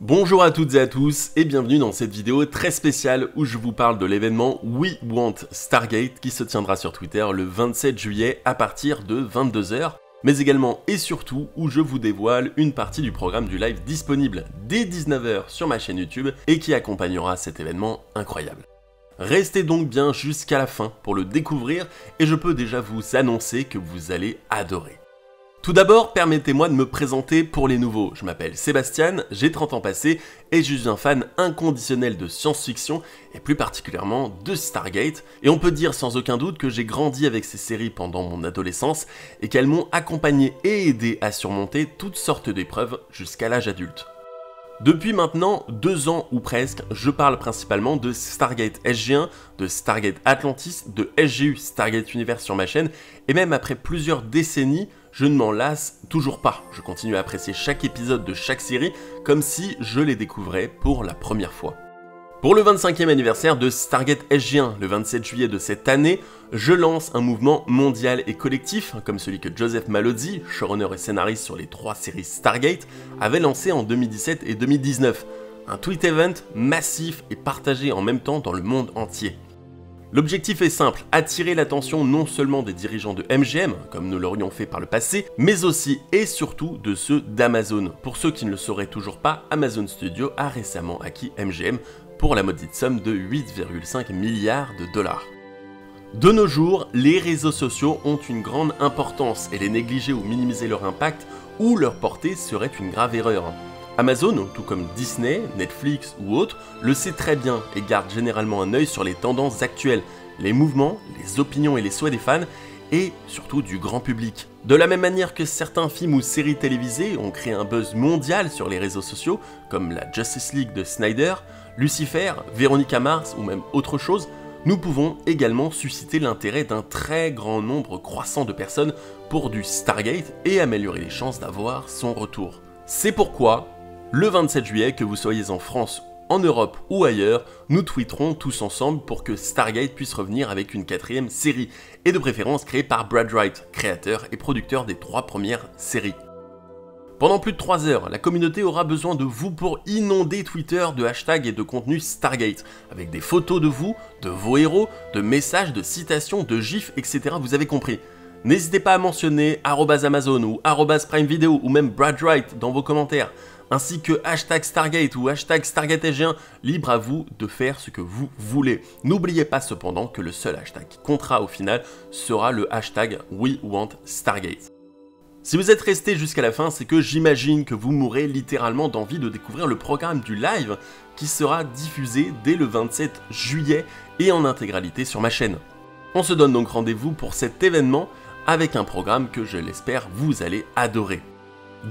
Bonjour à toutes et à tous et bienvenue dans cette vidéo très spéciale où je vous parle de l'événement We Want Stargate qui se tiendra sur Twitter le 27 juillet à partir de 22 h, mais également et surtout où je vous dévoile une partie du programme du live disponible dès 19 h sur ma chaîne YouTube et qui accompagnera cet événement incroyable. Restez donc bien jusqu'à la fin pour le découvrir et je peux déjà vous annoncer que vous allez adorer. Tout d'abord, permettez-moi de me présenter pour les nouveaux. Je m'appelle Sébastien, j'ai 30 ans passés et je suis un fan inconditionnel de science-fiction et plus particulièrement de Stargate. Et on peut dire sans aucun doute que j'ai grandi avec ces séries pendant mon adolescence et qu'elles m'ont accompagné et aidé à surmonter toutes sortes d'épreuves jusqu'à l'âge adulte. Depuis maintenant 2 ans ou presque, je parle principalement de Stargate SG1, de Stargate Atlantis, de SGU Stargate Universe sur ma chaîne, et même après plusieurs décennies, je ne m'en lasse toujours pas. Je continue à apprécier chaque épisode de chaque série comme si je les découvrais pour la première fois. Pour le 25e anniversaire de Stargate SG1, le 27 juillet de cette année, je lance un mouvement mondial et collectif, comme celui que Joseph Mallozzi, showrunner et scénariste sur les 3 séries Stargate, avait lancé en 2017 et 2019. Un tweet event massif et partagé en même temps dans le monde entier. L'objectif est simple, attirer l'attention non seulement des dirigeants de MGM, comme nous l'aurions fait par le passé, mais aussi et surtout de ceux d'Amazon. Pour ceux qui ne le sauraient toujours pas, Amazon Studios a récemment acquis MGM pour la maudite somme de 8,5 milliards de dollars. De nos jours, les réseaux sociaux ont une grande importance et les négliger ou minimiser leur impact ou leur portée serait une grave erreur. Amazon, tout comme Disney, Netflix ou autres, le sait très bien et garde généralement un œil sur les tendances actuelles, les mouvements, les opinions et les souhaits des fans, et surtout du grand public. De la même manière que certains films ou séries télévisées ont créé un buzz mondial sur les réseaux sociaux, comme la Justice League de Snyder, Lucifer, Véronica Mars ou même autre chose, nous pouvons également susciter l'intérêt d'un très grand nombre croissant de personnes pour du Stargate et améliorer les chances d'avoir son retour. C'est pourquoi, le 27 juillet, que vous soyez en France, en Europe ou ailleurs, nous tweeterons tous ensemble pour que Stargate puisse revenir avec une 4e série, et de préférence créée par Brad Wright, créateur et producteur des 3 premières séries. Pendant plus de 3 heures, la communauté aura besoin de vous pour inonder Twitter de hashtags et de contenu Stargate, avec des photos de vous, de vos héros, de messages, de citations, de gifs, etc. Vous avez compris. N'hésitez pas à mentionner @Amazon ou @Prime Video ou même Brad Wright dans vos commentaires, ainsi que hashtag Stargate ou hashtag Stargate SG1, libre à vous de faire ce que vous voulez. N'oubliez pas cependant que le seul hashtag qui comptera au final sera le hashtag We Want Stargate. Si vous êtes resté jusqu'à la fin, c'est que j'imagine que vous mourrez littéralement d'envie de découvrir le programme du live qui sera diffusé dès le 27 juillet et en intégralité sur ma chaîne. On se donne donc rendez-vous pour cet événement avec un programme que je l'espère vous allez adorer.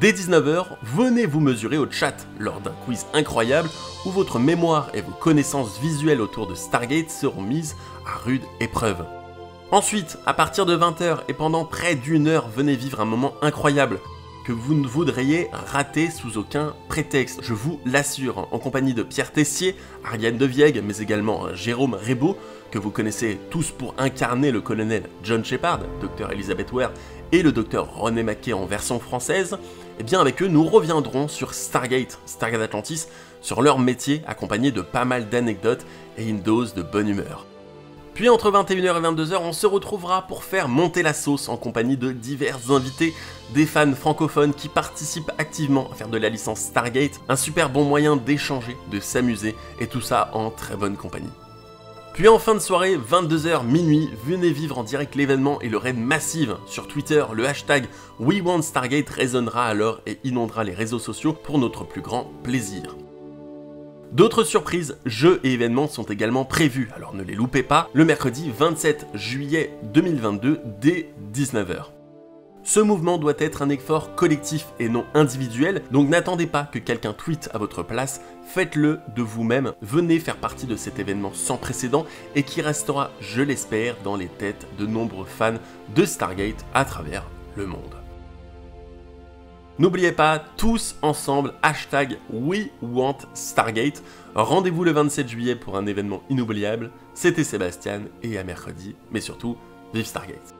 Dès 19 h, venez vous mesurer au chat lors d'un quiz incroyable où votre mémoire et vos connaissances visuelles autour de Stargate seront mises à rude épreuve. Ensuite, à partir de 20 h et pendant près d'1 heure, venez vivre un moment incroyable que vous ne voudriez rater sous aucun prétexte, je vous l'assure, en compagnie de Pierre Tessier, Ariane Deviègue, mais également Jérôme Rebaud, que vous connaissez tous pour incarner le colonel John Shepard, Dr Elizabeth Ware, et le Dr René Mackay en version française. Et bien avec eux, nous reviendrons sur Stargate Atlantis, sur leur métier, accompagné de pas mal d'anecdotes et une dose de bonne humeur. Puis entre 21 h et 22 h, on se retrouvera pour faire monter la sauce en compagnie de divers invités, des fans francophones qui participent activement à faire de la licence Stargate, un super bon moyen d'échanger, de s'amuser, et tout ça en très bonne compagnie. Puis en fin de soirée, 22 h minuit, venez vivre en direct l'événement et le raid Massive. Sur Twitter, le hashtag We Want Stargate résonnera alors et inondera les réseaux sociaux pour notre plus grand plaisir. D'autres surprises, jeux et événements sont également prévus, alors ne les loupez pas, le mercredi 27 juillet 2022 dès 19 h. Ce mouvement doit être un effort collectif et non individuel, donc n'attendez pas que quelqu'un tweete à votre place, faites-le de vous-même, venez faire partie de cet événement sans précédent et qui restera, je l'espère, dans les têtes de nombreux fans de Stargate à travers le monde. N'oubliez pas, tous ensemble, hashtag We Want Stargate. Rendez-vous le 27 juillet pour un événement inoubliable. C'était Sébastien et à mercredi, mais surtout, vive Stargate.